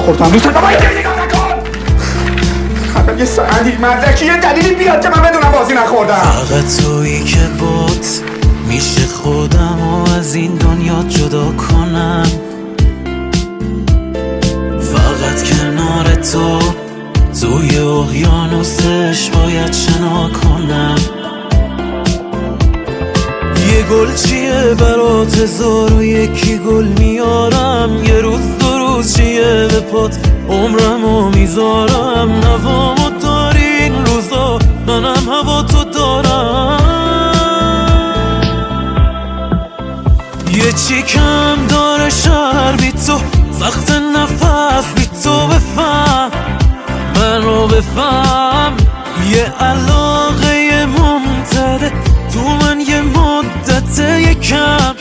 خوردم دوست بابا اینجا نگاه نکن. خب یه سندی مدرکی یه دلیلی بیاد که من بدونم بازی نخوردم. فقط تویی که بات میشه خودم و از این دنیا جدا کنم. فقط کنار تو توی اقیانوسش باید شنا کنم. یه گل چیه برات 1001 گل میارم. یه روز 2 روز چیه به پات عمرمو میذارم. نوامو داری این روزا منم هوا تو دارم. یه چی کم داره شهر بی تو سخت نفس بی تو بفهم منو بفهم. یه علاقه ممتده تو من یه مدت یکم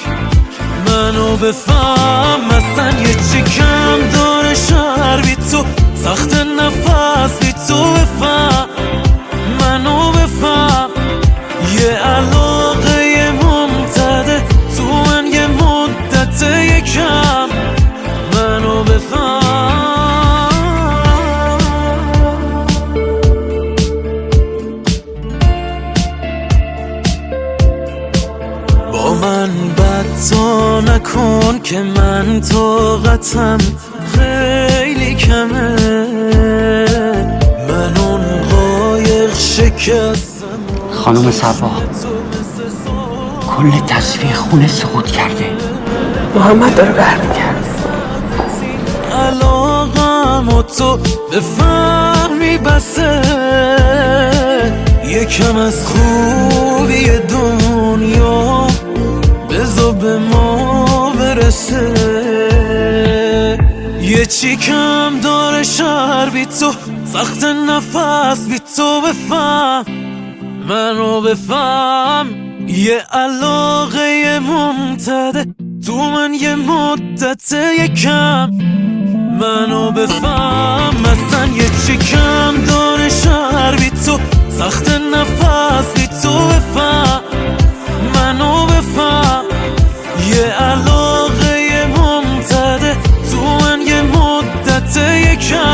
منو بفهم. مثلا یه چی کم داره شهر بی تو سخت نفس بی تو بفهم منو بفهم. یه علاقه ممتده تو من یه مدت یکم منو بفهم. با من بد تا نکن که من طاقتم خیلی کمه. من اون قایق شکستم. خانم صبا کل تصفیه خونه سقوط کرده. محمد داره برمیگرده. علاقم و تو بفهمی بسه. یکم از خوبی دنیا بذار به ما برسه. یه چی کم داره شهر بی تو سخت نفس بی تو بفهم منو بفهم. یه علاقه ممتده تو من یه مدت یکم منو بفهم. مثلا یه چی کم داره شهر بی تو سخت نفس بی تو بفهم منو بفهم. یه علاقه ممتده تو من یه مدت یکم